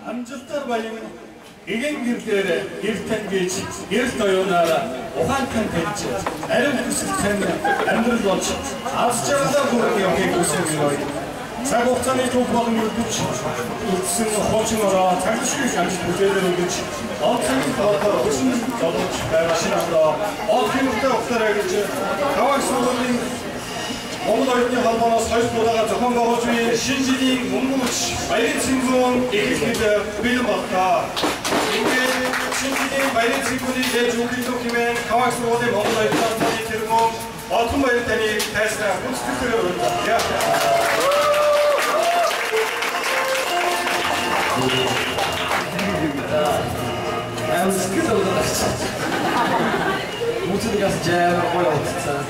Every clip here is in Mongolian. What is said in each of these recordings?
Амжилтаар баян эген гэрлээр эртэн гэж эрт оюунаараа ухаантай хэлж ариун хүсэлтэн амьдрал болж авч жаргалаа бүрэн явахыг хүсэж байна. Цаг хугацааны төв болон өргөж үлдсэн хуучин ороо цагшгүй амжилт бүтээлээр өгч онцгийн тоолоор өсөн зовж байгаа шинэ онцгийтэй ухтараа гэж хаваач суулын Монгол оюутны холбооноос хоёр удаагаар зохион байгуулж буй шинэ жилийн мөнгөч баярын цэнгүүн эхлээд бэлэн боллоо. Ингээд шинэ жилийн баярын цэнгүүний ээж үгдэлөө хэмээн хаваач суулын Монгол оюутны тэргүүн олон баяр таныг тайснаа хүндэтгэхээр өргөжлөө. I'm scared of that. Музыкас жаа гоёцсан.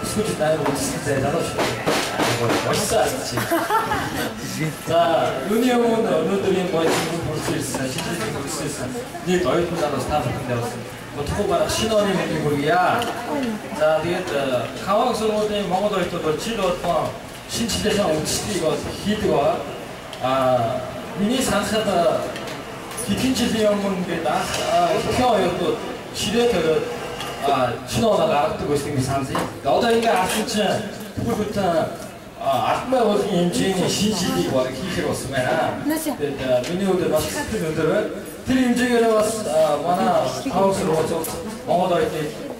Скучно дай музыктэй залууч. 멋있었지. 자, 유니온 오늘들이 뭐 볼수 있어. 실질적인 볼수 있어. 네 너희들 나도 스타트 되었어. 뭐 토고바라 신원이 있는 거야. 자, 이게 가왕스러운데 먹어도 있어. 너 치료 또 신치대상 오치디 이거 히드와 아 미니 산사다 디킨치디 영문게 나 켜요 또 시대들 신호가 나가고 있는 게 산세. 너다이가 아스치 그부터 아줌마 어디 임진이 신지디 뭐 이렇게 왔으면 미니오들 마스크들을 트림지를 왔 만화 하우스로 좀 먹어도 이렇게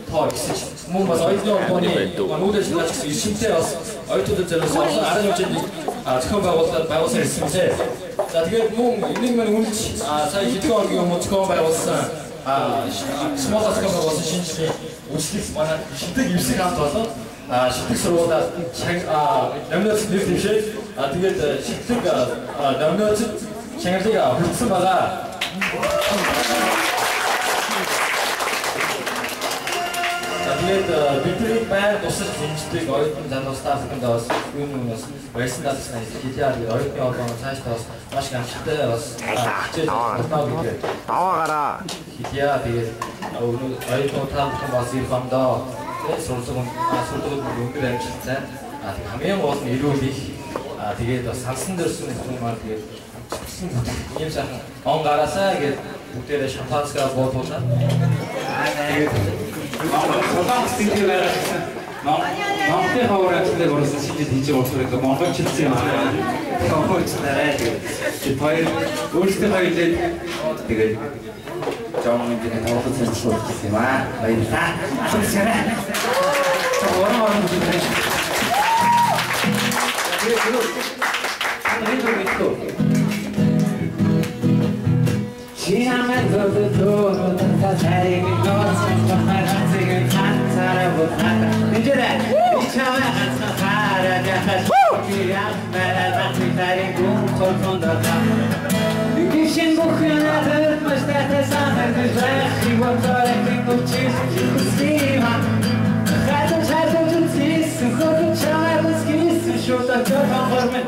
더 있으시. 뭔가 저희도 보니 모델들 같이 심태였어. 얼토들 들어서 아는 어쩐지 처음 봐봤을 있으면서 자 되게 뭐 있는 건 운치 사이 기도하기 뭐 처음 봐봤어. 스마트 처음 봐봤어 신지 오시스 만화 신득 입시가 떠서 식특스러워다 남녀츠 느낌이 되게 식특가 남녀츠 생활대가 훌스마가 Тэгээд бидний байр тусаж хэмждэг оюутан залуус таасан даас юунаас байсан даас хитяар оюутны холбооноос цаашдаа маш их амжилттай бас хичээл болтоо гэдэг. Аваагаараа хитяар тэгээд оюутан таасан бас ирфамдаа сурлагын өнгөр амжилттай хамгийн гол нь ирүүлэх тэгээд бас сансан дөрсөн хүмүүс тэгээд ийм сайхан он гараасаа гэдэг бүгдээрээ шампанскаа боотуулаад Солонгос тэнгэр байгаад Монголын хавраачлыг орсон шинжид хийж болохоор монголчилсан юм аа. Монголчлаарай тэгээд хоёр өөрсдийнхөө хэлээд тэгээд жамын дээр тавхад зарцуулах гэсэн юм аа. Баярлалаа. Хамсараа. Орон үзүүлээ. Chiamen dodo tanta serie che cosa sta facendo che cantare votata Nigere diciamo a fare da che amara da fare con confondata Che scendo qui a ter ma state sempre di resti guardare che non ci stima Хатан чатан зүс хатан чамаа скис шота чата форме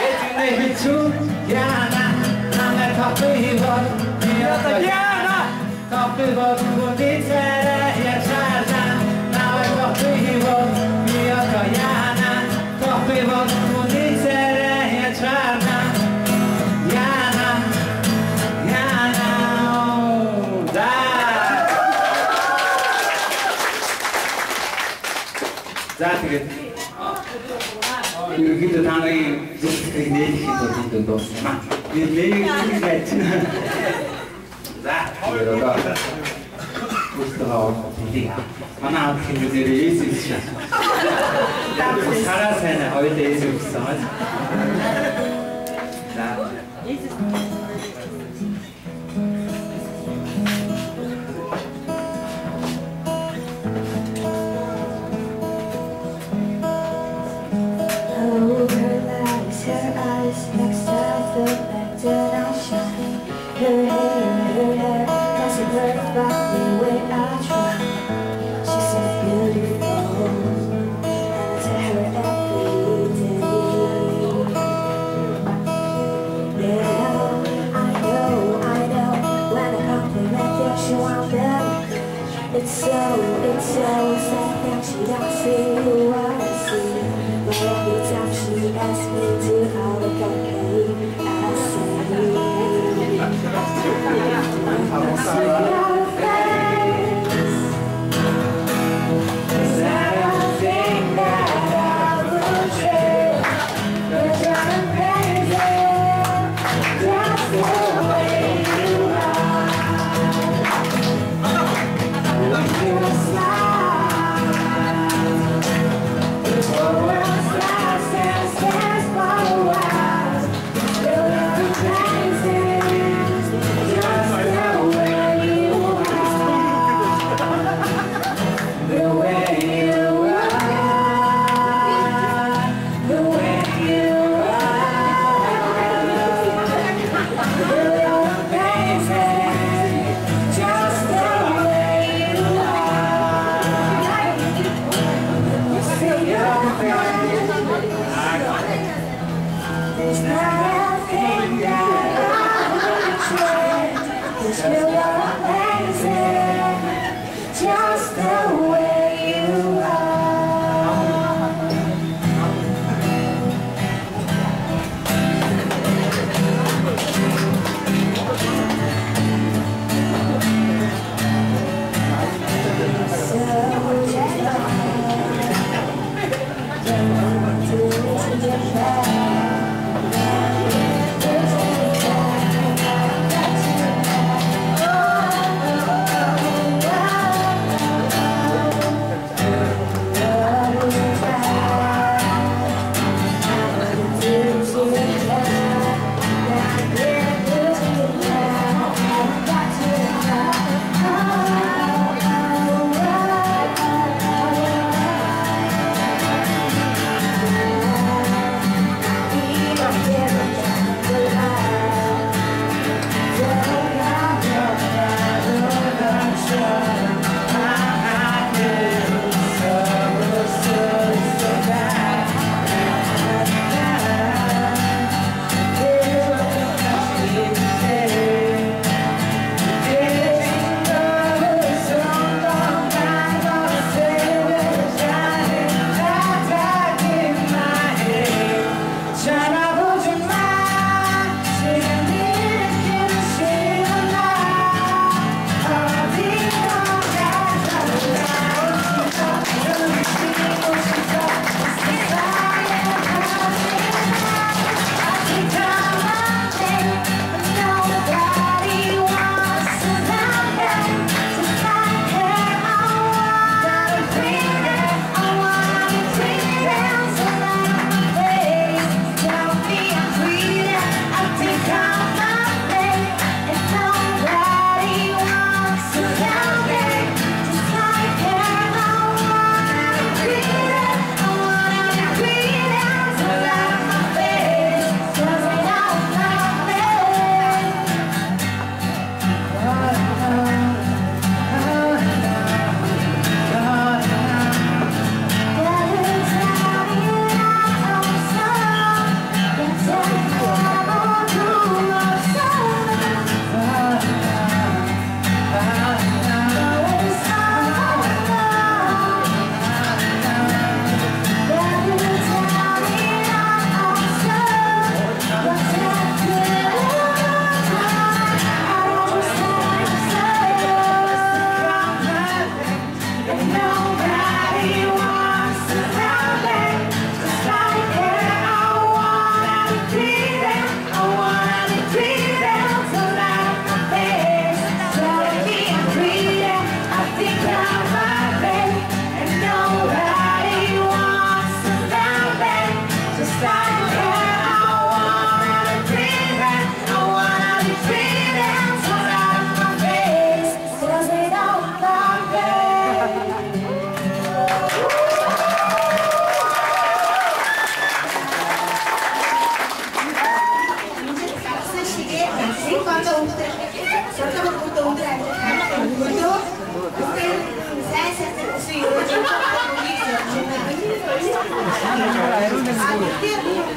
Эцнэ хичүү яна намайг тапивод яна тапивод гудицэрэ яшаасан намайг тапивод яна тапивод гудицэрэ яшаасан яна да За тэгээд ерөнхийдөө та нарын зөвхөн нээлэхэд бодсон дуусна. Нээлэхэд байцна. За тэгээд үстэйгаа хэлий. Манай аав хэмжээр Есүс шээ. Сараа сайн хоёул Есүс гэсэн. За Есүс It's so sad that she don't see what I see. But every time she asks me to, I look at me, I say, cause I don't think that I would change. You're driving crazy, just the way you are. You're a smile, the whole world stops and stares for a while. You're driving crazy, just the way you are. The way you are, the way you are, you're crazy, just the way you are. You say you're crazy, there's nothing that I would change. 'Cause you're crazy, just the way you are. So don't want to get back.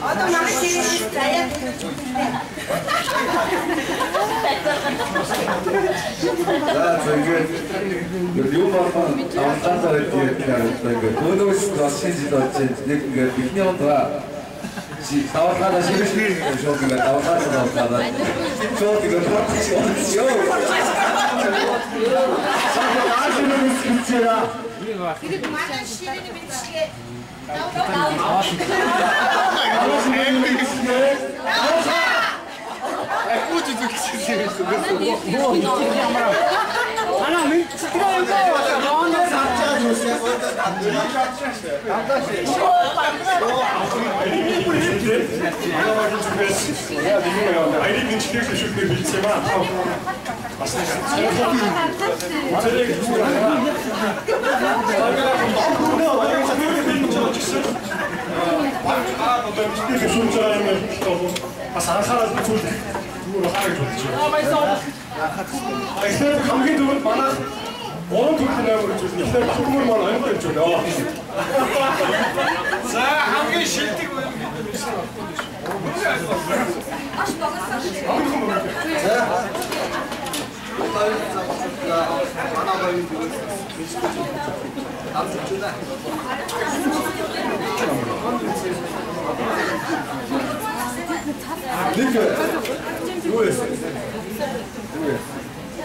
Одоо манай ширээ заяа. За тэгээд юу болон тавтаасаа гэдэг өнөөс бас шинжил болж нэг ингээд ихний удаа тавтаасаа шинжил шууд ингээд тавтаасаа шууд ингээд ёо тэгээд манай ширээний мэдчигээ бас анхаарал үзүүл зүгээр харагдаж байна. Тэгэхээр хамгийн түрүүнд манай 3 төрлийн наймаар үзүүлнэ. Тэгэхээр багтмөр маань аймаг үзүүлээ. За хамгийн шилдэг юу вэ?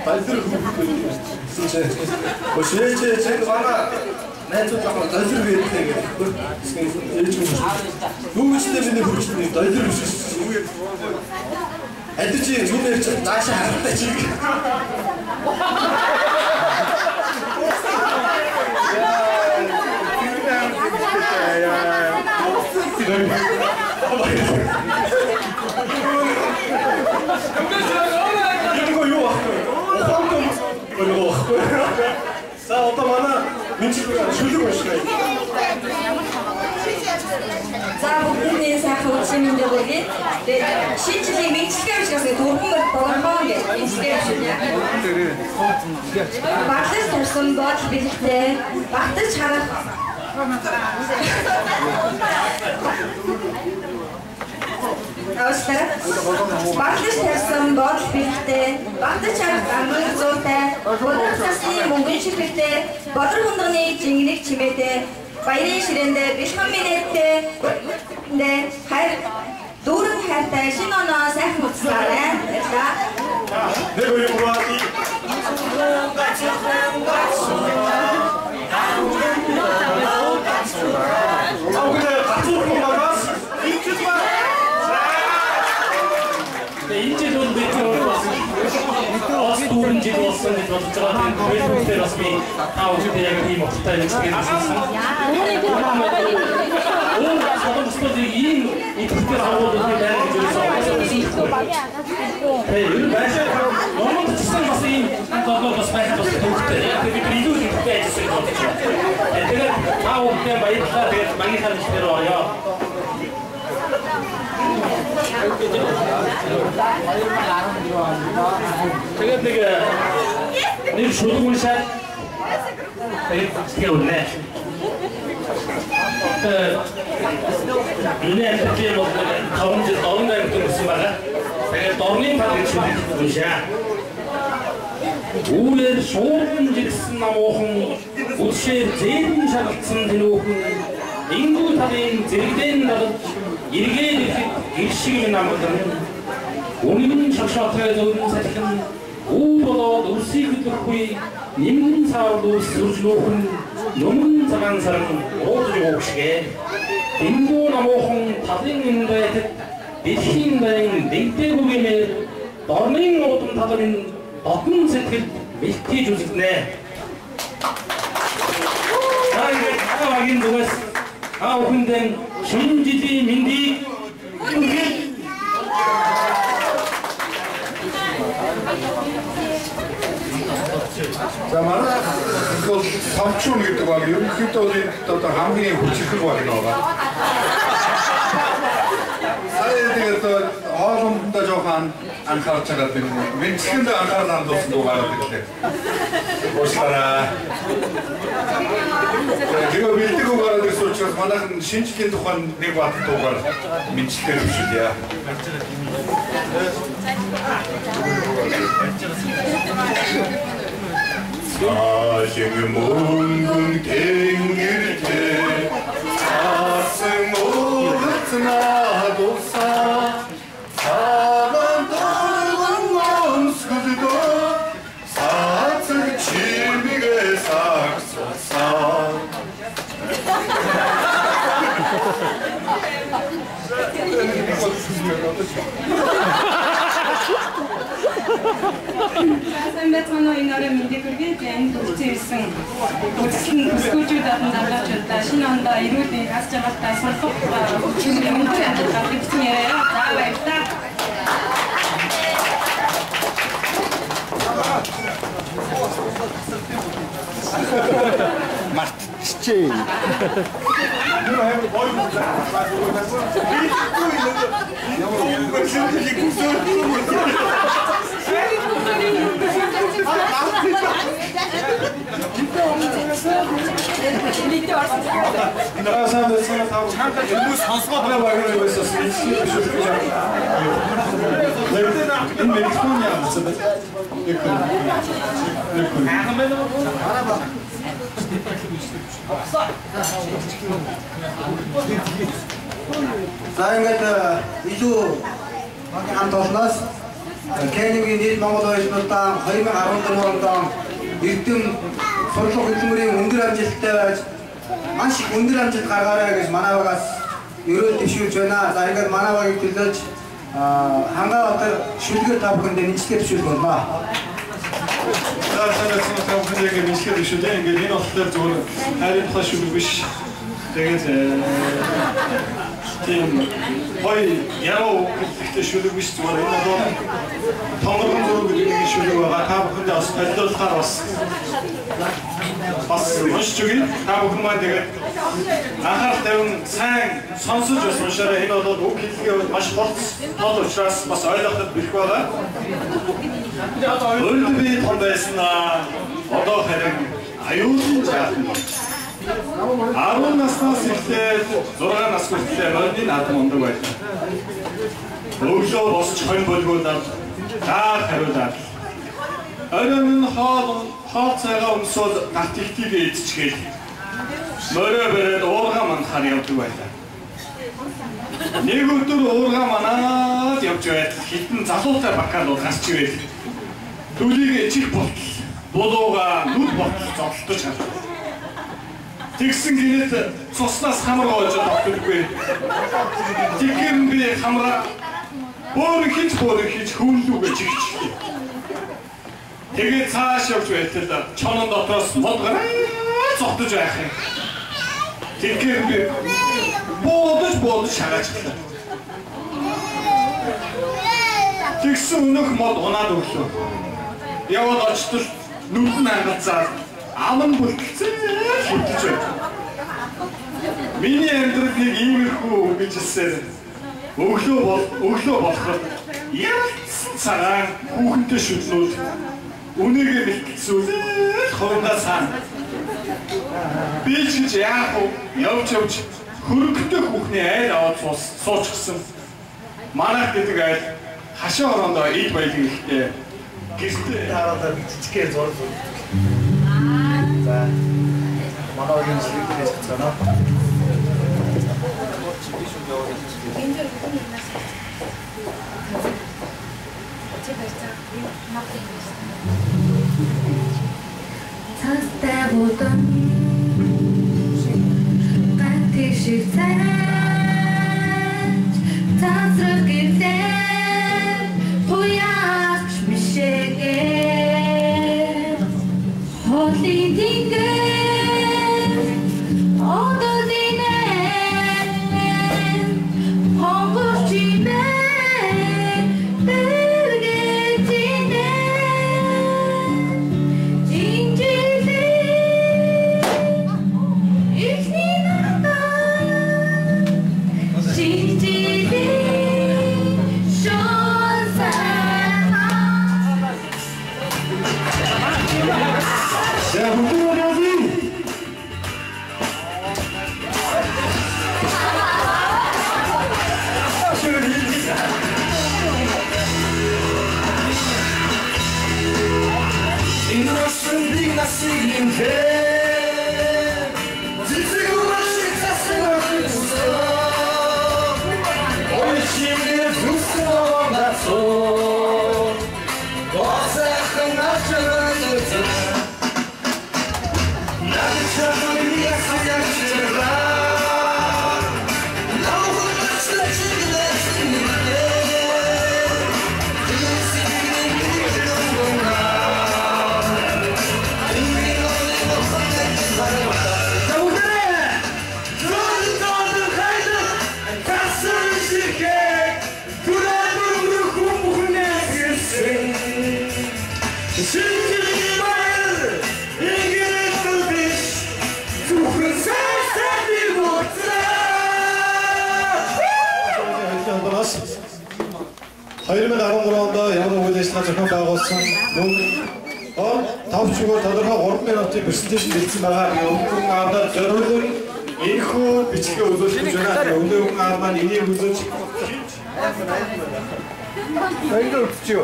Тайлбар Өшөөч манай найзууд ахаа тайлбар хийлээ гэдэг. Ээж юм шүү. Юу гэжтэй миний хөрчтэй тайлбар биш шүү. Адил чи юу нэрч наашаа харахтай чи. За одоо манай мэдчилгээ шүлэг уншгая. За бүгдний сайхан өчигдөр мэндэ хүргэе. Тэгээд шинэ жилийн мэдчилгээ учраас дөрвөн програм гэж мэдчилгээ шүлээ. Багтаж тарсан бодол бэлэгтэй, багтаж харах багтаж тарсан бодол бэлэгтэй, багтаж харах амрын зүйтэй, бодрог цасны мөнгөн ширхэгтэй, бодрог хундагны жингэнэг чимээтэй, баярын ширээндээ бэлхэн минэттэй, хайр дүүрэн хайртай шинэ оноо сайхан үзлээрэй. Нэг үеийн баати. 인제 돈 내고 어스토른 지도 없었는데 저 저한테 왜 때렸으니 다 오실 때 그냥 이 먹다 이렇게 주셨어. 오, 저도 스토리 이 특별 하고도 내가 저기서 네, 이거 맞아. 너무 특성 봤어 이 그거 스파이크 봤어. 그때 그리고 그때 했어요. 내가 다 오게 많이 다 많이 사는 시대로 와요. 제가 내가 쇼동을 샷 되게 올래. 눈에 그때 뭐 더운 날 그때 무슨 말이야? 내가 더운 받을 준비 부분이야. 오늘 좋은 짓 나오홍 옷에 제일 작은 데로홍 인구 다른 제일된 나도 이렇게 일식이 남거든. 오늘은 샤샤트에서 사실은 오보다 노시그 듣고이 님사도 스르스로훈 너무 작은 사람 모두 옥시게 인구 나무홍 다른 인도에 미신다인 냉대국임에 너는 어떤 다른 어떤 세트 미스티 주식네. 자 이제 가까워긴 누가 오픈된 신지지 민디 За манай бол томчун гэдэг бол ерөнхийдөө одоо хамгийн хүчрхэг байна. Сая тэгээд хоолндоо жоохон анхаарч байгаа юм. Мэдхэнд анхаарал хандуулсан дугаар гэдэг. Уучлаарай. Тэгээ бэлдэг угаар гэсэн учраас манайхан шинжлэхийн тухайн нэг бат дугаар мэдчилгээ өгч үү яа. 몽군 댕길 때 가슴 오르트나도사 사람 돌고 몸수도 사슬 지미게 삭서사 Сайн энэ орой мэдээг хүргээд энэ хүрсэн ирсэн бүсгүүчүүд наалаачулаа шинэ ондоо ирүүдийн хас жагтаа сурах өндөр яддаг гэсэн яриа. За баярлалаа. Мартчихжээ. За ингээд илүү хамт олноос Кенийн нийт Монгол ойлголтоо 2014 онд эрдэм сурлах хөдөлмөрийн өндөр амжилттай байж маш их өндөр амжилт гаргаарай гэж Манавагаас ерөөл дэвшүүлж байна. За ингээд Манавагийг төлөөж Хангаатар шүлгээр та бүхэндээ нэмэлтээр дэвшүүлж байна. За санаасан та бүхэндээ нэмэлтээр дэвшүүлээ. Ингээд энэ болохоор зөвхөн хайрын тухай шүлэг биш. Тэгээд тийм хой яруу гэхдээ шүлэг биш зүгээр энэ одоо томрон зураг гэдэг нэг шүлэг байгаа. Та бүхэндээ бас төлөвлөхаар бас уншиж өгье. Та бүхэн маань тэгээд анхаарал тавин сайн сонсож бас уншаарай. Энэ бол үг хэллэгээ маш голц тод учраас бас ойлгоход бэрх байгаа. Өөрөөр би том байсан одоо харин аюулын жаахан байна. 10 наснаас эхлээд 6 нас хүртэл модны наадам ундаг байлаа. Өглөө босч хон болгоодаад даа хариулаад оройн хоол цагаа өмсөөл галт ихтийг эзчгээл морой бараад уурга манахаар явдаг байлаа. Нэг өдөр уурга манаад явж байтал хитэн залуутай бакал гарч ивэл дүүлийг чих болтол булууга нүд болтол зовлтож харлаа. Тэгсэн гинэт цуснаас хамар гоож тогтдоггүй. Тэгэн би хамраа бүр хийж хөвлүүгээ чигч. Тэгээд цааш явж байтал чонон дотроос мод гараа цогтож байх юм. Тэгэн би буудаж шагаачлаа. Тэгсэн өнөх мод унаад өглөө. Яваад очтол нүд нь хангацаад аман бүртэлцээ хөвтөж байна. Миний амьдрал нэг иймэрхүү гэж хэлсэн. Өглөө болоход ялцсан цагаан хүүхэнтэй шүтлүүд үнэгээ бэлтэлсүүл хоорондоо цаана. Би ч гэж яах вэ? Явж хөрөнгөтэй хүүхний айл аваад суучихсан. Манайх гэдэг айл хашаа орондоо ид баялаг ихтэй. Гэртээ хараад жижигхэн зураг. За Манавагийн зүйлийг хийж цаана. Цастай бодон ганти шиг цааш цаасрах гэртээ туяач мишэгээ хоолын дингэр одоо динэн хонгор чимээ тэргээ динэн жинжэлээ ихний надаа жинжэлээ Яман үйлчлэгээ зохион байгуулсан мөн тавчгүй тодорхой 3 минутын презентацийн бичсэн байгаа. Өнгөн аавдаа зориулсан энэхүү бичлэгээ үзүүлж байна. Өнгөн аав маань энийг үзэж энд үтчихё.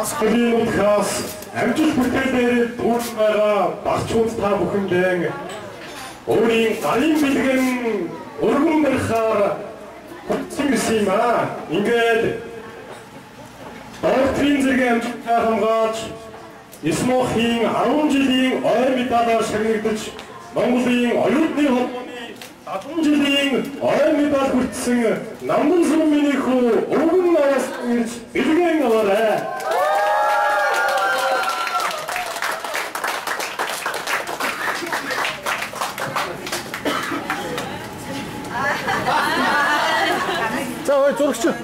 Асхлинуудаас амжилт бүтээлээр дүүрэн байгаа багчууд та бүхэндээ өөрийн галын бэлгэн өргөн барихаар хүчтэй юм аа. Ингээд доктрин зэрэг амжилттай хамгаалж Исмохийн 10 жилийн ой медалаар шагнагдаж Монголын оюутны холбооны 10 жилийн ой медаль хүртсэн Намдан сүмийнхүү өргөн нараас ирж бэлгэн аваарай. 자, 왜 저렇게 쳐?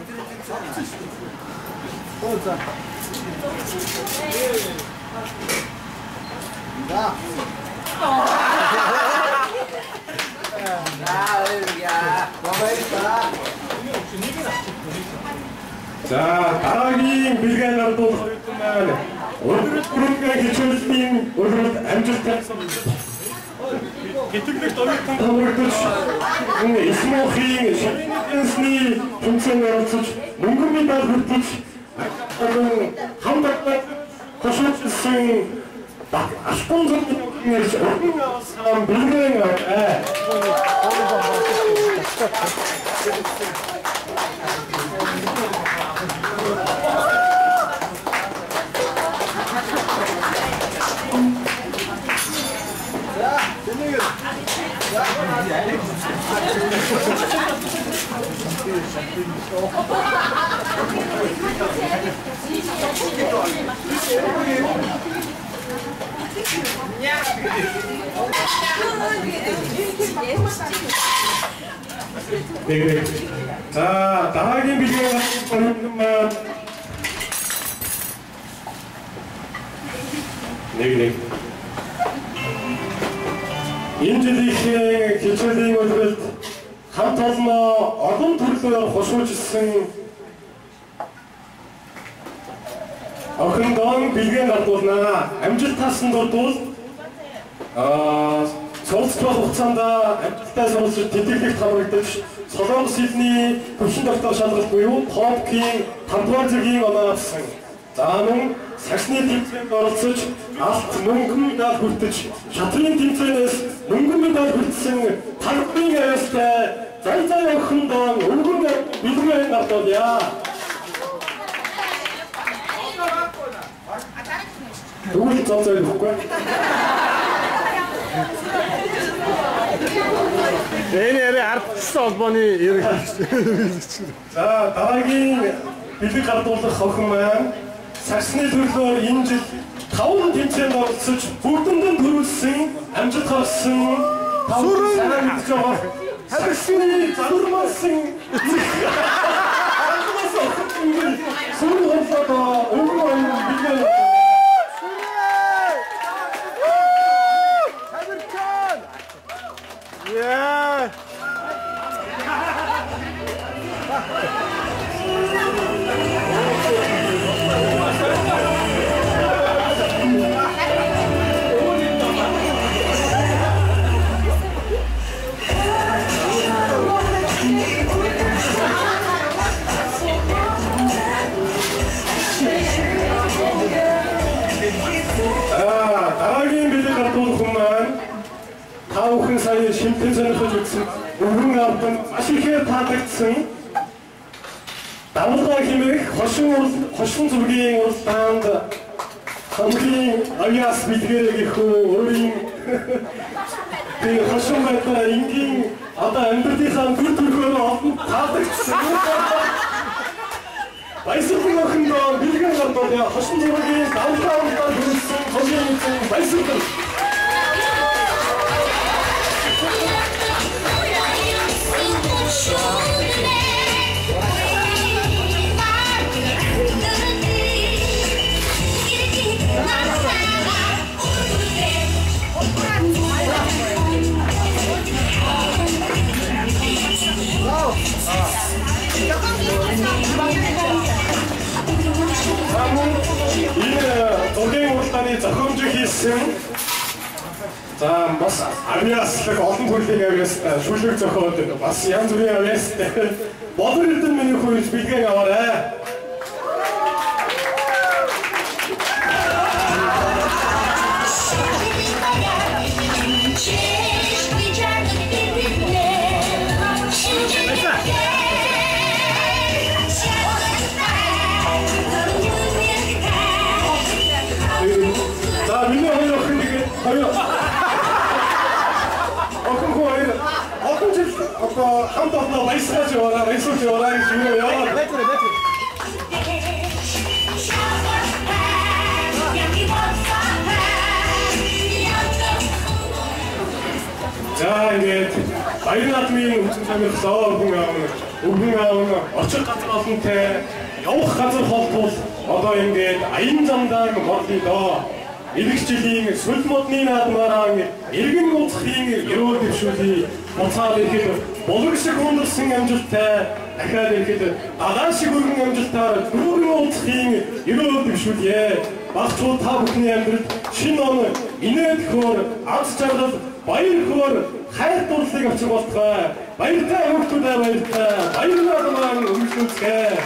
자, 다락이 밀가나로 또 서있지만 오늘은 그룹과 기초스님 오늘은 암주스탄서 개특백 떠밀탄 타버렸던 이스모히 샤리니텐스니 동생으로 몽금이다 그렇듯이 한박과 거실증 아쉽은 점들이 어딘가 사람 밀가나가 네. 자, 나가긴 비디오가 보는만 네. 인지대행 기초대행 өдрөлд хамт олноо олон төрлөөр хошуужсэн охин дон бэлгэн гардуулна. Амжилт таасан дурдвал суралцах хугацаанд амжилттай суралцж тэтгэлэгт хамрагдаж Солонгос хэлний хөгжин доктор шалгалт буюу ТОЕФ-ийн 5-р зэргийн оноо авсан. За мөн сагсны тэмцээнд оролцож алт мөнгөн медаль хүртэж шатрын тэмцээнээс мөнгөн медаль хүртсэн талбарын аястай зай охин дон өргөн бэлгэн гардуулъя. Дүүл цацаа өгөхгүй. Энэ ардчсан холбооны ерөнхий. За дараагийн бэлэг гардуулах охин маань сагсны төрлөөр энэ жил 5 тэмцээнд оролцож бүгдэндээ төрүүлсэн амжилт гаргасан сүрэн гэж байгаа. Хагасны зармасан сүрэн холбоо өнгөө бэлэг Yeah. дараагийн бэлэг гардуулах хүн маань та бүхэн сая шимтэн сонирхож үзсэн өргөн авдан маш ихээр таалагдсан Давлгаа хэмээх хошин зургийн уралдаанд хамгийн аяас бэлгээрээ гэхүү өөрийн би хошин байдлаа энгийн одоо амьдралынхаа дүр төрхөөр олон таалагдсан. Баясгалан охиндоо бэлгэн гардаа хошин зургийн давлгаа уралдаанд хүрсэн хогийн баясгалан. Зургийн уралдааны зохиомжийг хийсэн за бас авиаслаг олон төрлийн авиастай шүлэг зохиод бас янз бүрийн авиастай Болор Эрдэнэ миний хөрөж бэлгэн аваарай. хамт олноо баясгаж яваарай, баясгаж яваарай гэж юу яа. За ингээд баяр наадмын үндсэн сонирхлоо өвгөн аав очих газар олонтой явах газар холбол одоо ингээд аян замдаа модны доо Ирэх жилийн сүл модны наадмаараа иргэн нууцхийн ерөөл дэвшүүлээ. Буцаад ирэхэд болор шиг хүндэлсэн амжилттай дахиад ирэхэд далаа шиг өргөн амжилтаар дөрвөн нууцхийн ерөөл дэвшүүлээ. Багцуу та бүхний амьдралд шинэ он инээд хөөр аз жаргал баяр хөөр хайр дурлалыг авчир болтугай. Баяртай хүмүүстээ баяртай баяр наадмаар өмчлүүлцгээе.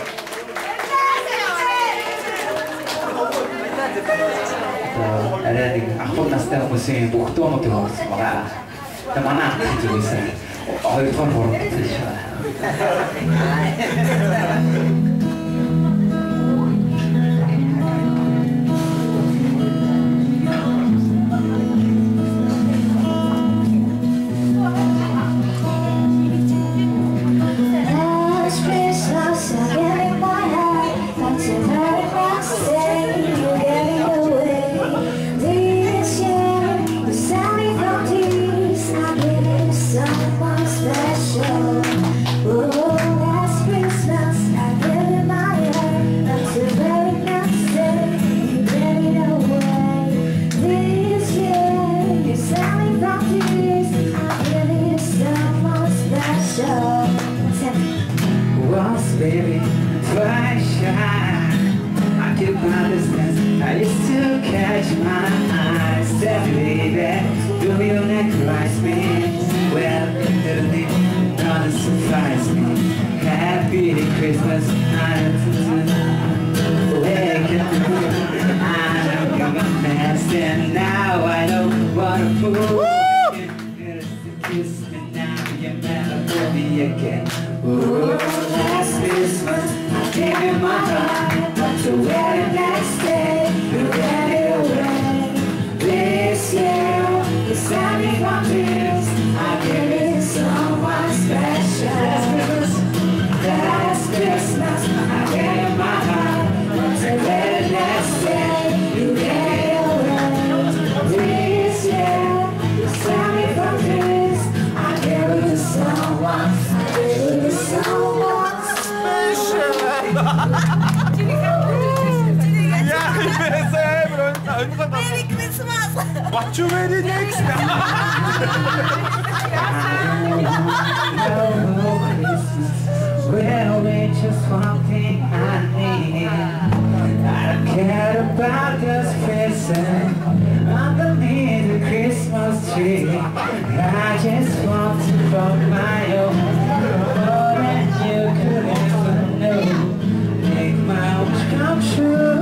Ada aku nastar musim buku tua mau tengok sekolah. Mana itu bisa? Oh itu kan orang Indonesia. Baby, fly shy. I keep my distance. I used to catch my eyes. Tell me, baby, do you necklace me? Well, literally, gonna surprise me. Happy Christmas, I'm fast, and now I know what a fool. Kiss me now, you never will be again. Ooh, last Christmas, I gave you my heart, but the very next day, you ran it away. This year, you sent me from tears, I gave it to someone special. Last Christmas, I gave you my heart, but the very next day, you ran it away. This year, you sent me from tears, I gave it to someone special. Merry Christmas! What you ready next? Well, we just one thing I need. I don't care about this present underneath the Christmas tree. I just want to fuck my own more than you could ever know. Make my wish come true.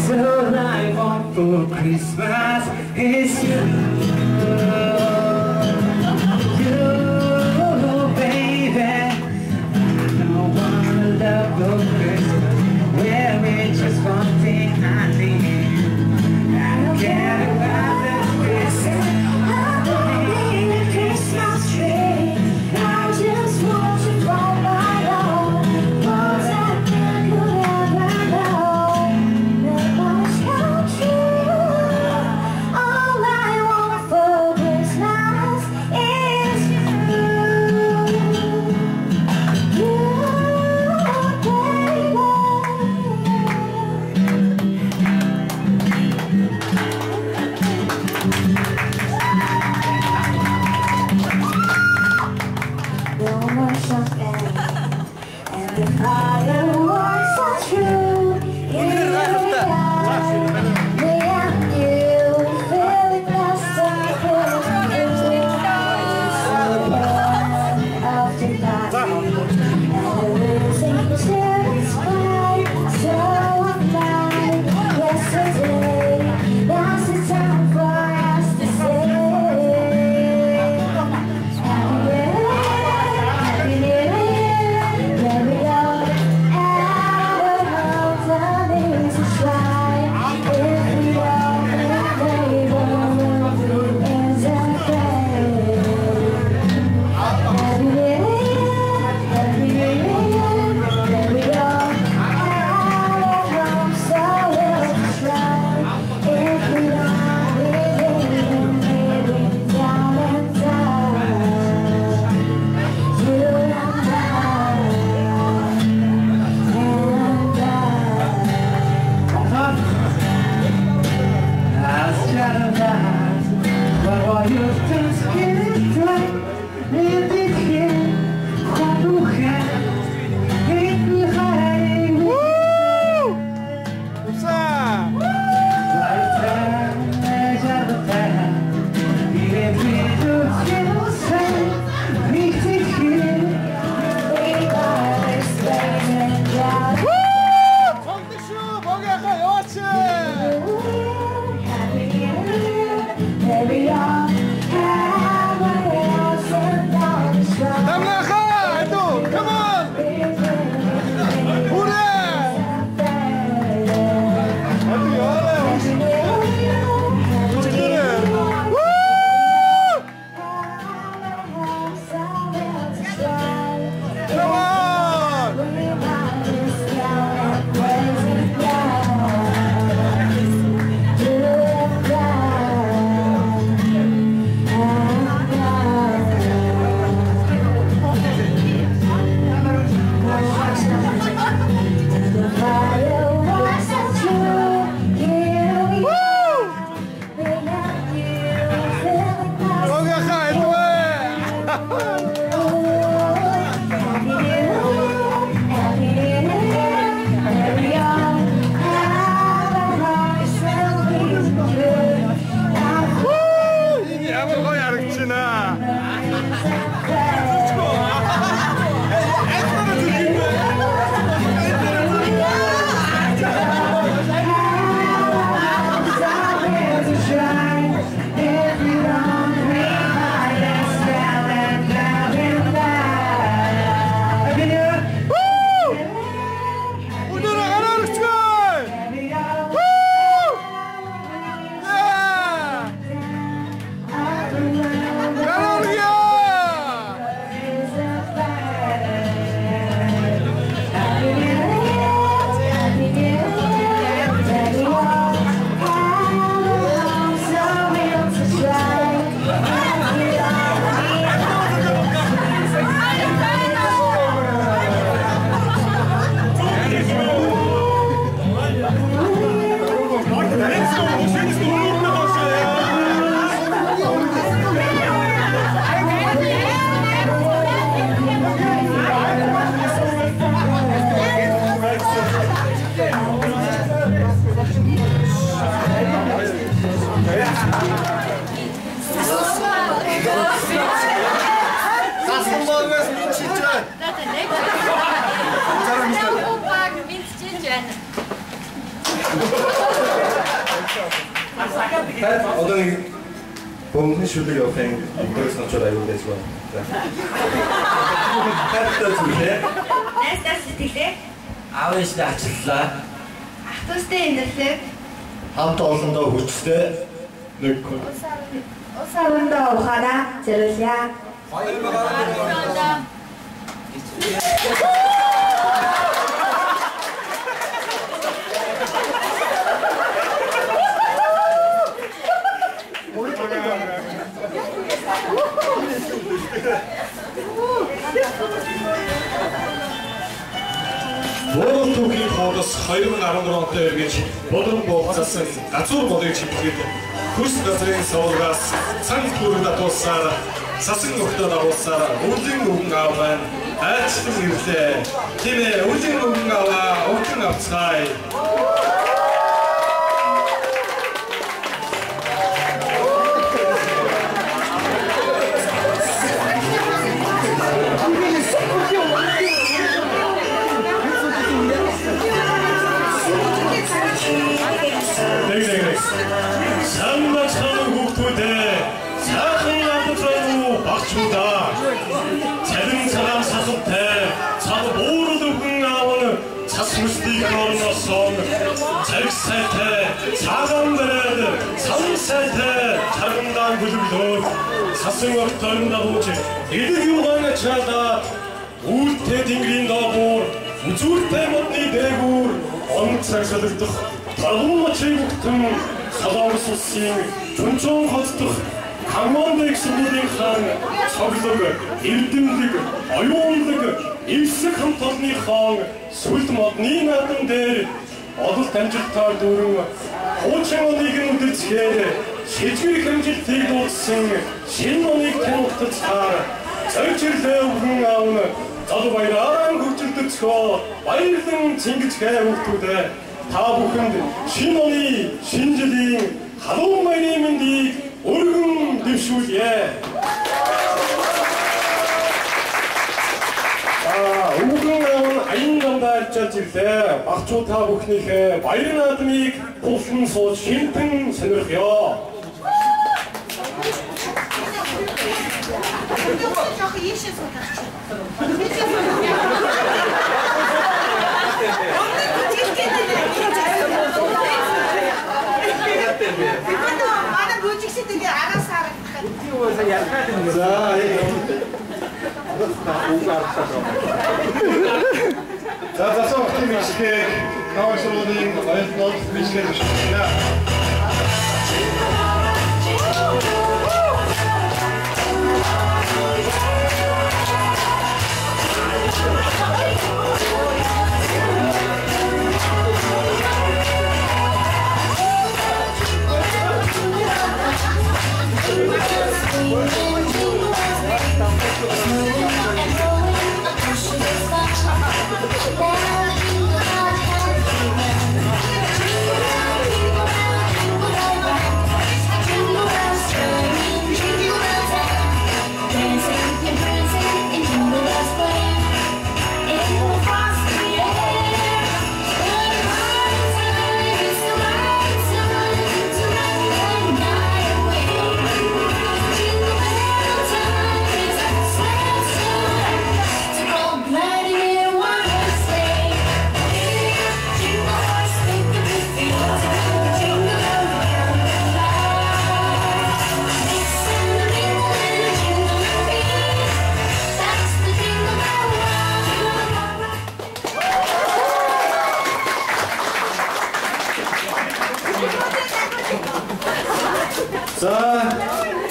So I want for Christmas is you. You, baby. Одоо нэг бомбын шүлэг явах юм гойс начраа юу гэж байна. Хатаа зүлээ. Найстас сэтгэлээ. Аавынхаа ачлаа. Ах トゥ устэй энэрлэг. Хамт олондоо хүчтэй нэг Усаавандаа ухаараа зэрүүлье. Монгол түүхийн хоороос 2013 онд эргэж болон бууцсан газар болыг чиглэхэд хөрс газрын суулгаас цанц бүрэн татуулсаар сасан нөхдөд агуулсаар өвлийн өвгөн аав байна. хайрцагтай гэрлээ. Тийм ээ, үлийн өвгөн аваа, өвгөн авцгаая. Самбар цааны хүүхдүүдээ сайхан ядуу багчуудаа цалин цагаан сасалтай цав буурал өвгөн аавн цас мөстийг орносон цаг сайтай цагаан барайд сам сайтай чаргандаан бүлэглөөд сасан өртөрн дагууч эдэг юугаана чаадаа үүлтэй тэнгэрийн доогуур үзүүртэй модны дээгүүр онцаг солигдох Талун мочиг бүхтэн салаавс усын чүнчөн хоцдох Хамондыг сүмүүдийн хаан цоглог, эрдэмлэг, оюунлаг, эвсэг хамтолны хаан сүлд модны наадам дээр одолт амжилтаар дүүрэн хуучин оныг нь үдэцгээр шижгэр хэмжилтийг дууссан шинэ оныг танилцаар зөрчилдөө өвгөн аавн зал баяраар хөгжилдөцгөө баярлан цэнгэж хүүхдүүдээ та бүхэнд шинэ оны шинэ жилийн халуун баярын мэндийг өргөн дэвшүүлье. Өвгөн аян дандаа арчаад ирлээ. Багчуу та бүхнийхээ баярын наадмыг булсан сууж шилтэн сонирхё. Манай бүжигчдээ араас харагдах. За засах хэмжээг тавшруулын ойлголт бичгээр бичсэн.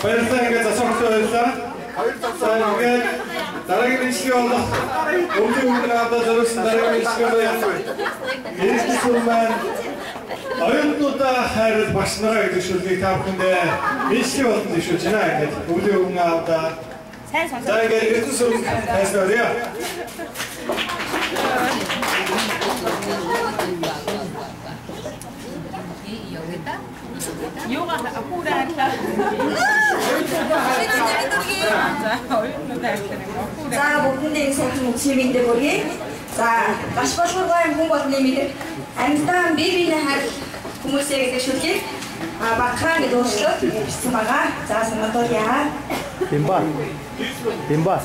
Баярлалаа засагтай байлаа. За ингээд дараагийн бичлэг болох өвлийн өвгөнөдөө зориулсан дараагийн бичлэг байна. Эрдэсүр маань оюутнуудаа хайрлах багш нараа гэдэг шүлгийг та бүхэндээ бичлэг болон дэвшүүлж байна. Ингээд өвлийн өвгөнөдөө сайн сонсоо. За ингээд эрдэсүр хайрлаа. Yoga apurata. За бүгдээ сайхан үчимэндээ бүргий. За маш боловсролтой хүн болны мэд амьтан бие биенээ харь хүмүүсээ гэдэг шүлгийг багхаа гэдэг өөрчлөлт бичсэн байгаа. За санаатуулъя. Бимбас.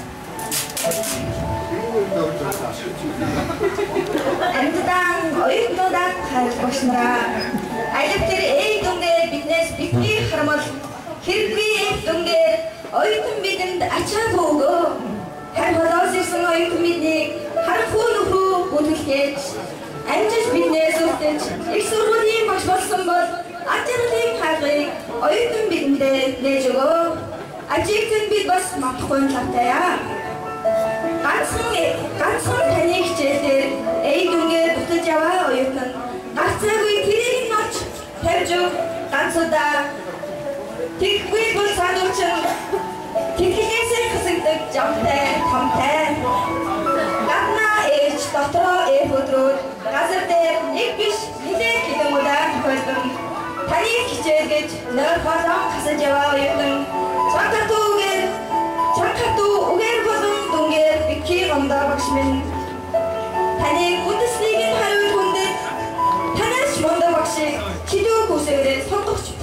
Амьтан оюутнуудаа хайр багшнараа алив тэр эй дүнгээр биднээс бидний харамл хэрэггүй эй дүнгээр оюутан бидэнд ачаагүй өгөө. Харин холоос ирсэн оюутан биднийг харахгүй нөхрөө бүтэглэж амжиж биднээс үлдэж их сургуулийн багш болсон бол ачааллын хайрыг оюутан бидэндээ нээж өгөө. Ажигтэн бид бас мартахгүй тавтаяа. Ганцхан таны хичээлээр эй дүнгээр дутаж яваа оюутан гарцаагүй тэрийг нууч тавьж өг ганцудаа тэггүй бол сануулчин тэглээсээ хасагдаг жамтай томтай дотроо өдрүүд газар дээр нэг биш нэлээд хэдэн удаа тохиолдсон. Таны хичээл гэж нойр болон хасаж яваа оюутан чанхатуу үгээр болон дүнгээр битгий гомдоо багш минь. Таны Бундеслигийн хариуд хүндэд танаас мондоо багшийг чидүү хүсээрээ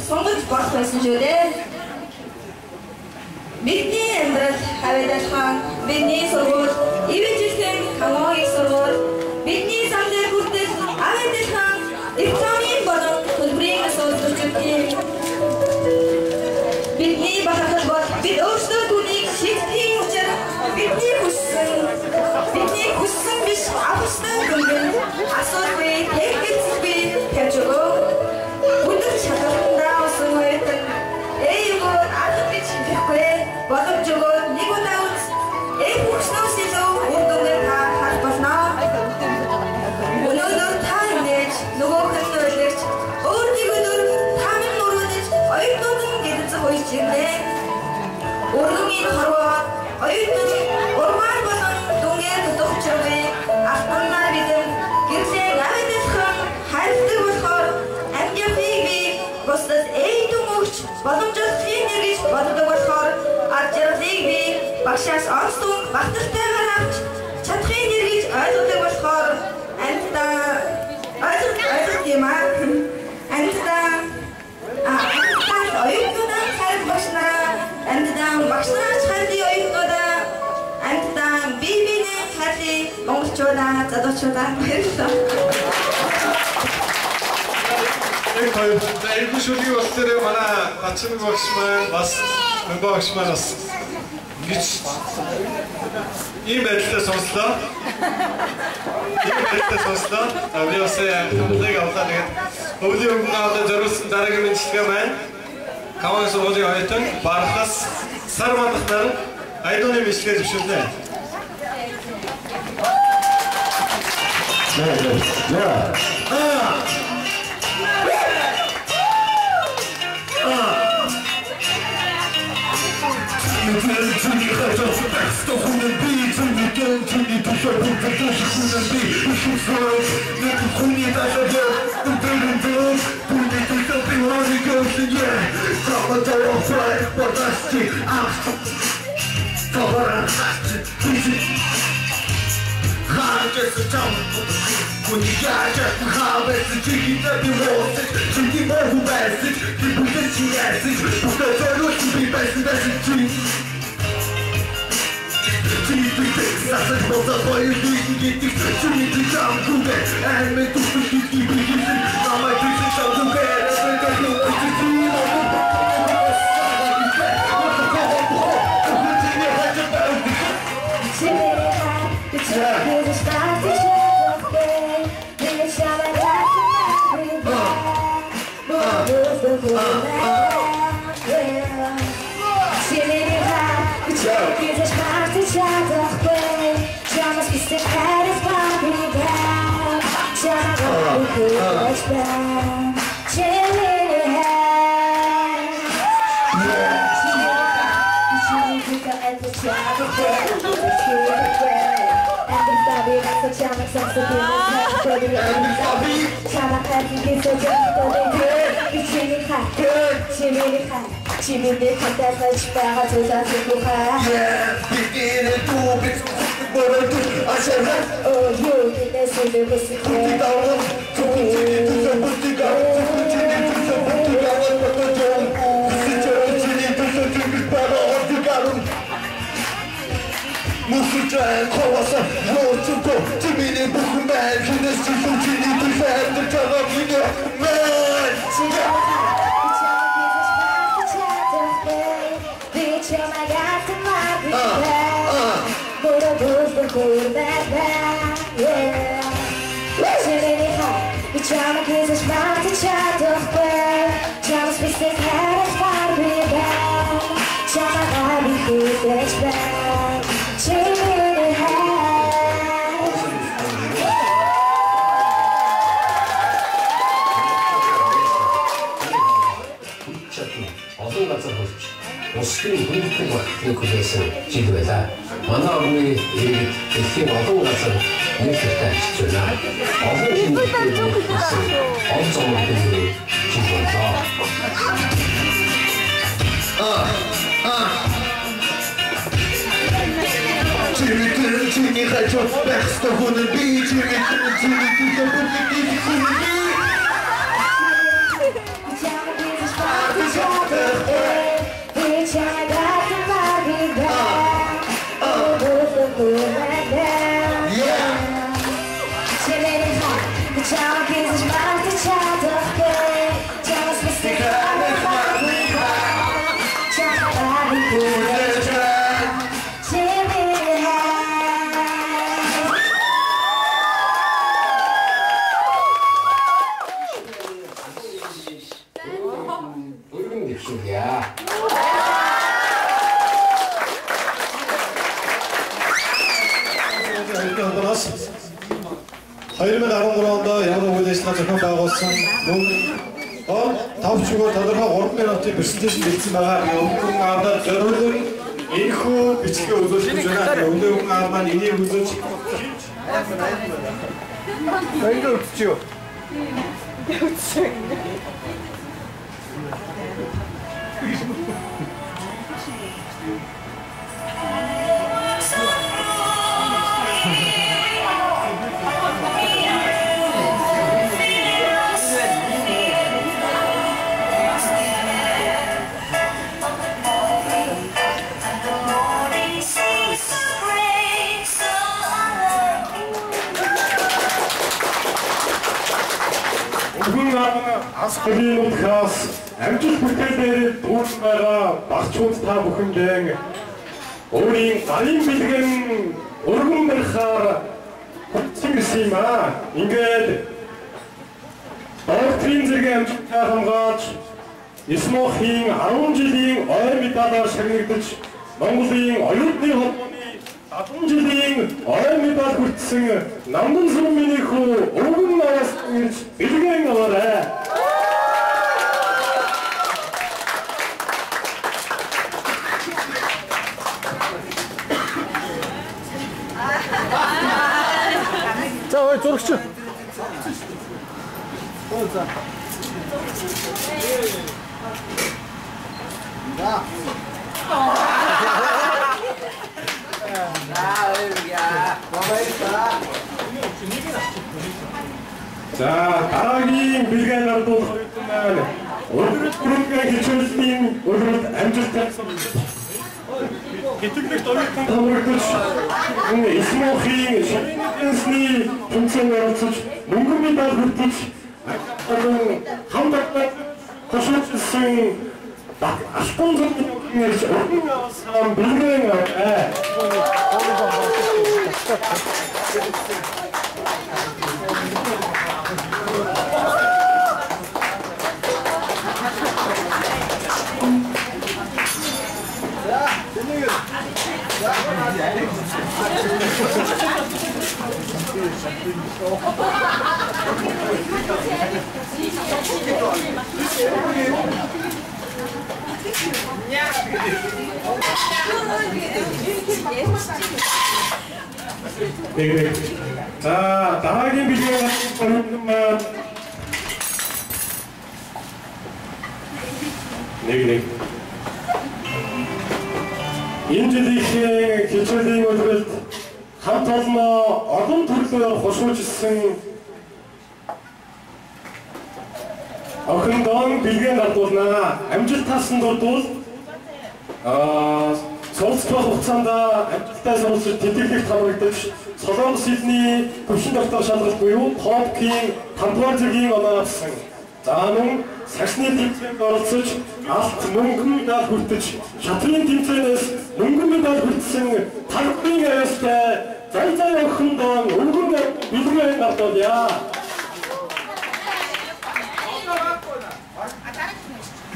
сонгож болох байсан шүү дээ. Бидний амьдрал хавьяалхан бидний сургууль ивэжсэн хамаагийн сургууль бидний зам дээр хүртэл авэдэлхан дипломын болон төлбөрийн асуудал үүсгэв. Бидний бахархал бол бид өөрсдөө түүнийг шийдэхийн учраас бидний хүссэн биш авсан гэнэ асуудалгүй хэрэгцээгүй тавьж өгөө. Бүдэл шалгалтандаа усан үеийн эйгөө ахад гэж хэлэхгүй боломж өгөөд нэг удаа үз хүснөөс илүү үрдүгээр харах болно. Өнөөдөр та ингэж нөгөөх нь ойлгож өөр нэг өдөр тамин мөрөдөж оюутнууд нь гэдэгцэх үеч ирнэ. Өргөмийн хорвоо оюутнууд урмаар болон дүнгээр төгчрөгүй автомнаар бидэн гэрлээ авэдэлхэн хайртай болохоор амьдыг би бусдад эйдэн өгч боломжтой нэргэж боддог болохоор ар жаргалыг би багшаас онцлог багталтайгаар авч чадахын нэргэж ойлгодог болохоор амьдаа ойлгох юм аа. Амьдаа оюутнуудаа хайр багшнараа амьдаа багшнараа хайрлын оюутнуудаа амьдаа биений хайрлын монголчуудаа залуучуудаа баярлалаа. Эйгүү шүлгийн ус дээр манай Бачмаг багш маань бас Мөнбө багш маань бас ингэж ийм байдлаар сонслоо. Би бас хамтлагийг авлаа тэгээд өвлийн өмнө одоо зориулсан дараагийн мэдлэгээ маань Каван сургуулийн оюутан Бархас сар мандах нар айдууны мэдлэгээ зөвшөөрлөө. Усгийн хүндэтгэл багтны хүлээсэн жил байлаа. Манай орны иргэд дэлхийн олон газар Үнэхээр ажиглана. Олон шинжилгээний онцгой мэдээлэл чиглэлээ. Чиний хочу байх ёстой хүн би чиний зохион байгуулсан мөн тавчгүй тодорхой 3 минутын презентацийн бичсэн байгаа. Өнгөн аавдад зориулсан энэхүү бичгээ үзүүлж байна. Өнгөн аав маань энийг үзэж баярлалаа өгчөө. Асхлинуудаас амжилт бүтээлээр дүүрэн байгаа багчууд та бүхэндээ өөрийн гарын бэлгэн өргөн барихаар хүчирсэн юм аа. Ингээд доктрин зэрэг амжилттай хамгаалж Исмохийн 10 жилийн ойр медалаар шагнагдаж Монголын оюутны холбооны 10 жилийн ойр медаль хүртсэн Намдан сүмийн хүү өргөн нараас ирж бэлгэн аваарай. 자, 왜 저렇게 자, 다락이 밀가에 나르도록 하겠지만 오늘은 구름과 기초리스님 오늘은 암주스탄 개특백 떠올렸던 담을 끝 이스모히 샤이니댄스니 동생을 알아서지 몽금이다 그렇듯이 한박박 거실증 아쉽던 점이 어딘가 사람 밀가에 나와 네. 자, 나가긴 비교해 가지고 네. 인지디хийн 기초된 것을 хамтална олон төрлөөр хошуужсэн охин дан бэлгэн гардуулна амжилт таасан дурдвал солилцох хугацаанд амжилттай суралцж тэтгэлэгт хамрагдаж Солонгос хэлний төвшин доктор шалгалт буюу ТОЕФ-ийн 5-р зэргийн оноо авсан. За мөн сагсны тэмцээнд оролцож алт мөнгөн медаль хүртэж шатрын тэмцээнээс мөнгөн медаль хүртсэн тархын аястай зай охин дан өргөн бэлгэн гардуулъя.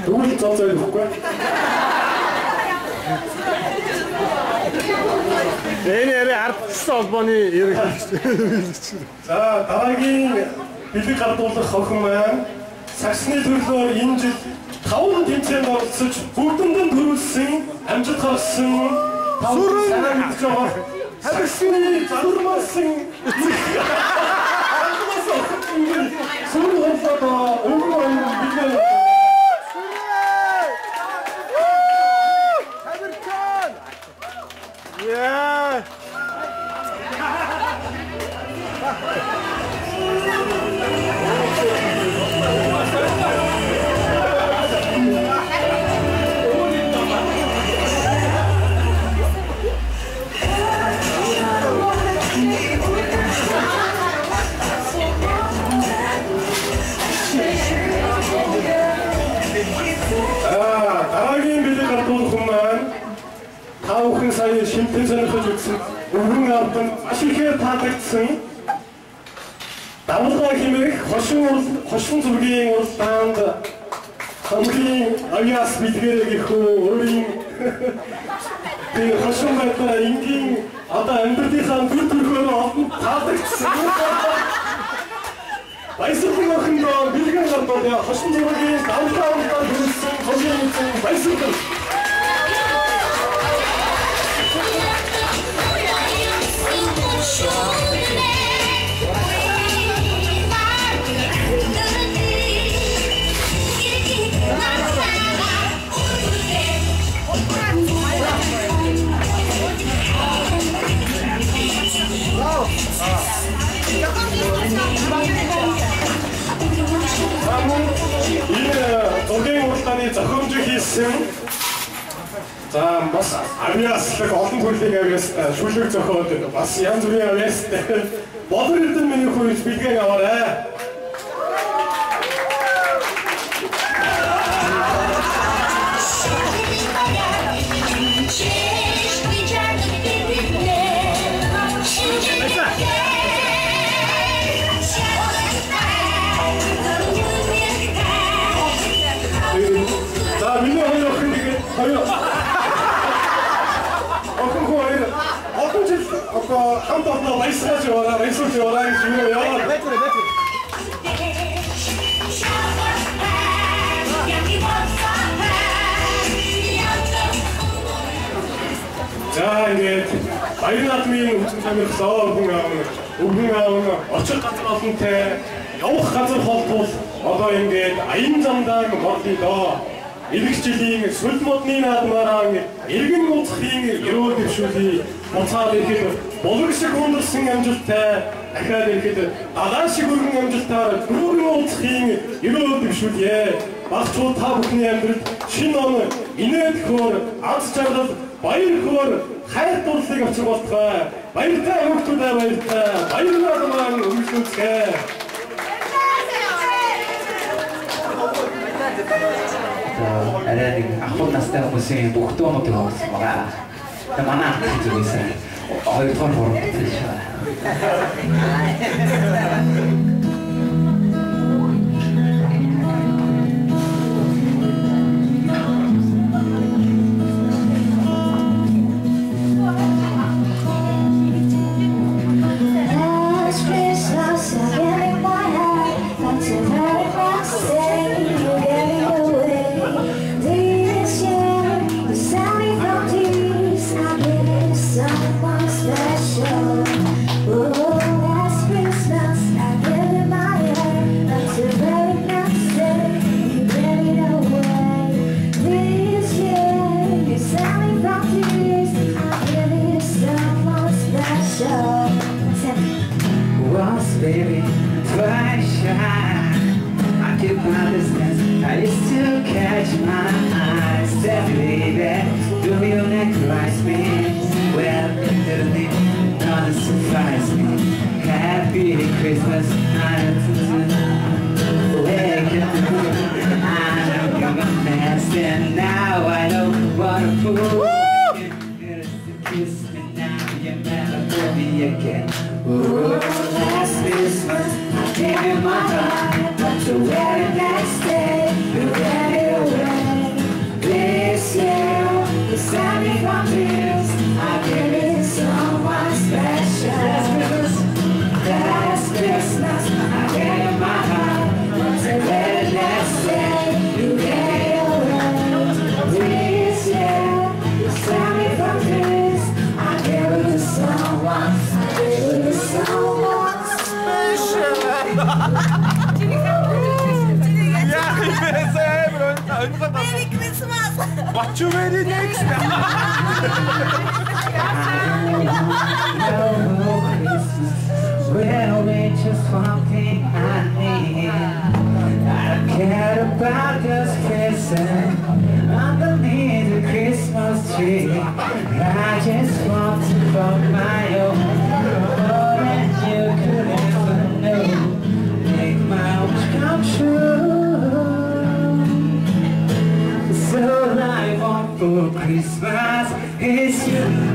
Тэгвэл цаацаа өгөхгүй. Энэ ярэ ардсан холбооны ерөнхий. За дараагийн бэлэг гардуулах охин маань сагсны төрлөөр энэ жил 5 тэмцээнд оролцож бүгдэнд нь төрүүлсэн амжилт гаргасан 5 санаа мэдж байгаа 하늘신이 자르마생 서로 감사다 얼굴만 밀려 예. 나라긴 빌리가 도둑만 다오큰 사이에 심pen선을 허죽슨 우흥아 어떤 아실케 다득슨 나무가 힘에 허슝술기 오스탄다 함기 아기아스 비트게레기 후 어린 그 허슝가 있다 인긴 아따 엠드디산 굴tur거는 다득슨 말씀드린 큰거 밀리가 갔다 내가 허슝술기 나무가 온다 그랬슨 거기에 있는 말씀드린 도갱 уртаны зохиомжийг хийсэн. За бас авиаслаг олон төрлийн авиастай шүлэг зохиод бас янз бүрийн авиастай бодор эрдэнэ миний хүйс бэлгэн аваарай. 자, 민호 하여 근데 하여. 그거 아니라 어떤 집 아까 한 번 더 말씀하지 마라, 말씀하지 마라 중요해요. 배틀. 자, 이제 마이나트민 우승자면서 우승하는 어쩔 같은 어떤 явах газар холбол одоо ингээд аян замдаа моддоо иргэжлийн сүл модны наадмаараа иргэн нууцхийн ерөөл дэвшүүлээ буцаад ирэхэд булаг шиг хүндэрсэн амжилттай дахиад ирэхэд далаа шиг өргөн амжилтаар дөрвөн нууцхийн ерөөл дэвшүүлээ багцуу та бүхний амьдралд шинэ он инээд хөөр аз жаргал баяр хөөр хайр дурлалыг авчир болтугай баяртай хүмүүстээ баяртай баяр наадмаар өмчлөцгөө. Ada di akun nasdaq musim bukti mau kita semoga teman juga bisa oh itu forum baby, try shy. I keep my distance, I still catch my eyes. Tell me, baby, do you recognize me? Well, literally, nothing surprised me. Happy Christmas, I know you're a mess, and now I know what a fool. Kiss me now, you never will be again. Ooh, last Christmas, I gave you my heart, but the very next day, you ran it away. This year, you sent me from dreams, I gave it to someone special. Last Christmas, I gave you my heart, but the very next day, you ran it away. This year, you sent me from dreams, I gave it to someone. Merry Christmas. What you ready next? Well, we just one thing I need. I don't care about this Christmas underneath the Christmas tree. I just want to find my own more than you could ever know. Make my wish come true. So I want for Christmas is you.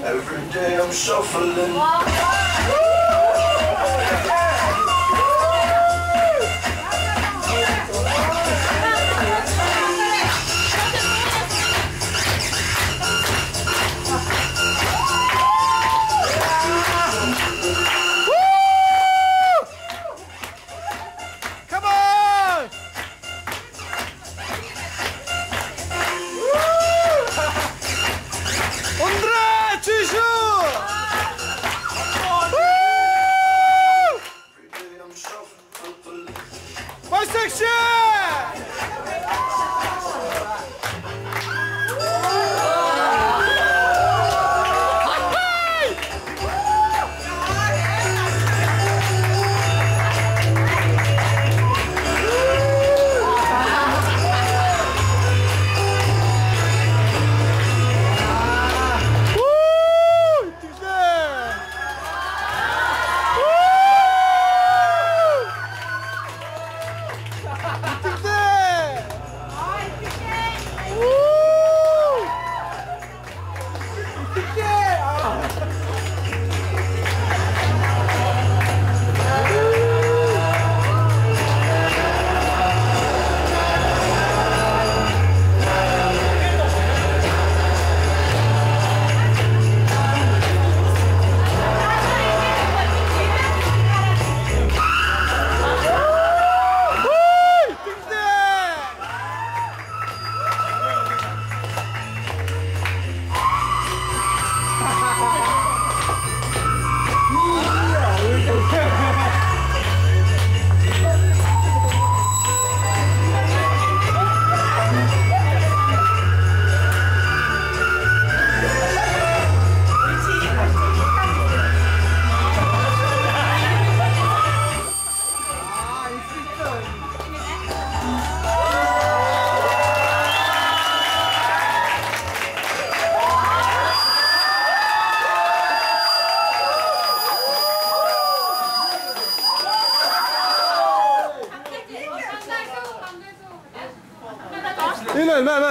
Every day I'm shuffling. Come on! 온드라 지슈! My section!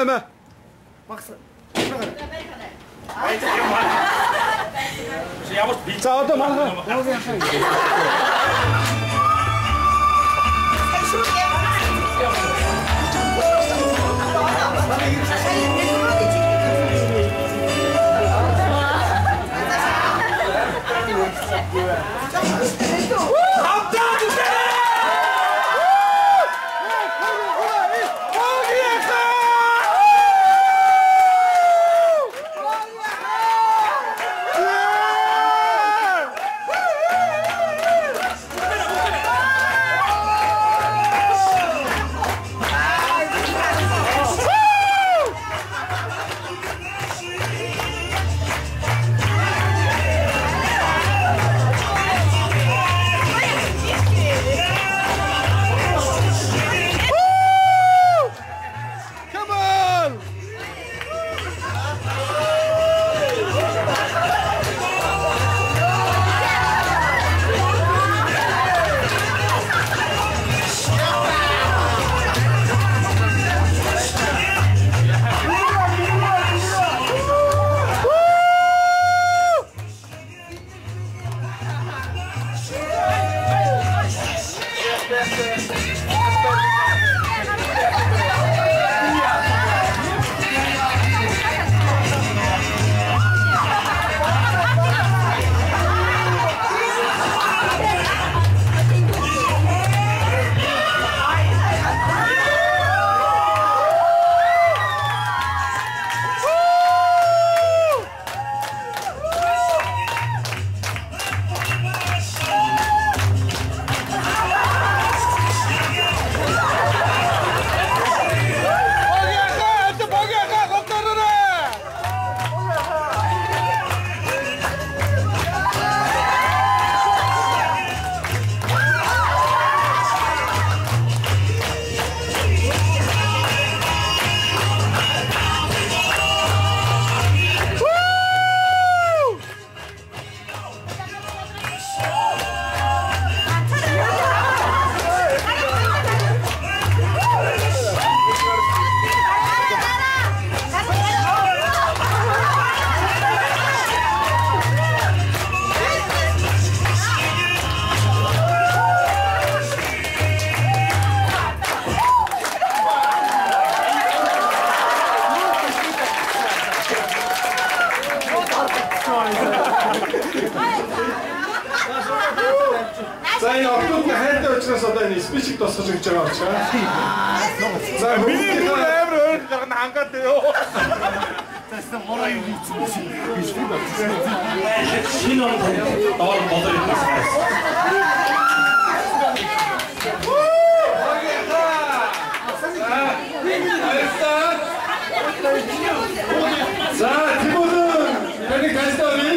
마. 박사. 자, 어떤 방송? За энэ октодны хайртай учраас одоо энэ спичийг тосгож гэж байгаа учраас. За миний бүр амар өөр гарна хангаад ёо. Тэсэн мороо юм хийчихсэн. Шинэ он доор бодож ирсэн. За Тимофей, таны гастори.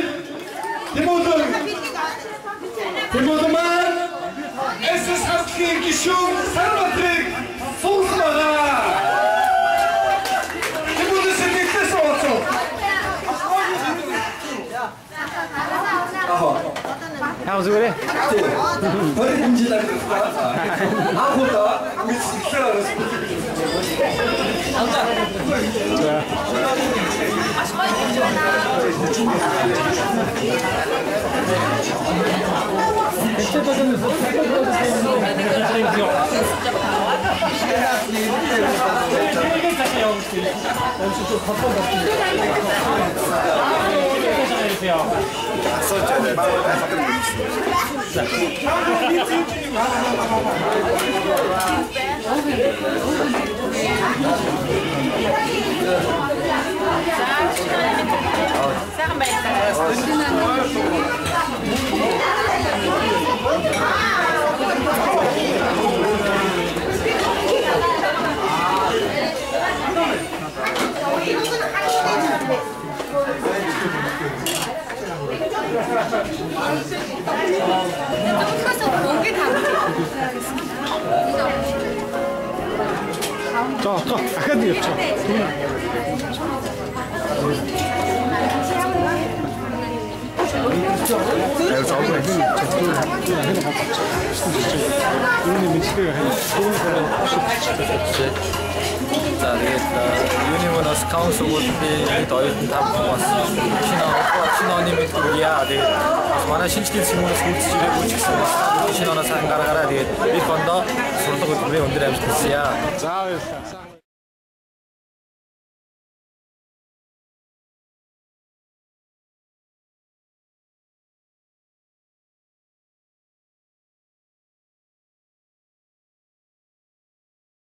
Тимофей маань эсэс хасхийн гишүүн Сарбатрыг суулгаваа. Тимофей сэтгэлээс оцоо. Яа зүгээр. Хоёр хэмжээлээр ахуудаа мэдсгэлээ. Сайхан байлаа. 저 아까도 였죠. За тэгээд юуны бас каунс өгүүлбэрийн хэд оюутан тавхан бас шинэ оны мэдгүйя. Тэгээд бас манай шинжлэх зүйнээс хурцж ирээгүй ч гэсэн шинэ оноо сайн гаргаараа тэгээд их ондоо сурлага хөтөлбөрийн өндөр амжилт хүсье. За баярлалаа.